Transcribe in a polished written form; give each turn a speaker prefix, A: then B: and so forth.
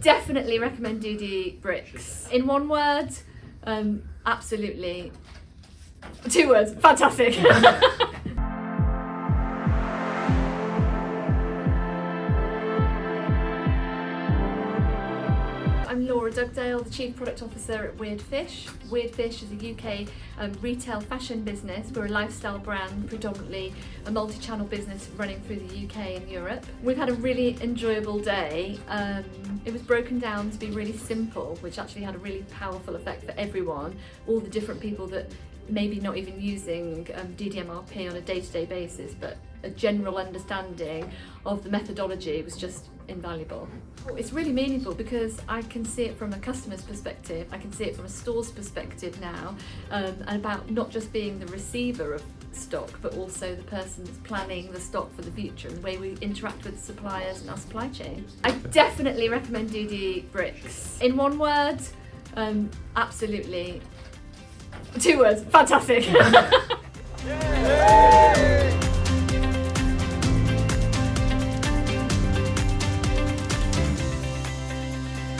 A: definitely recommend DDBrix. In one word, absolutely. 2 words, fantastic. I'm Laura Dugdale, the Chief Product Officer at Weirdfish. Weirdfish is a UK retail fashion business. We're a lifestyle brand, predominantly a multi-channel business running through the UK and Europe. We've had a really enjoyable day. It was broken down to be really simple, which actually had a really powerful effect for everyone. All the different people that maybe not even using DDMRP on a day-to-day basis, but a general understanding of the methodology was just invaluable. It's really meaningful because I can see it from a customer's perspective, I can see it from a store's perspective now, and about not just being the receiver of stock, but also the person that's planning the stock for the future and the way we interact with suppliers and our supply chain. I definitely recommend DDBrix. In one word, absolutely. 2 words, fantastic.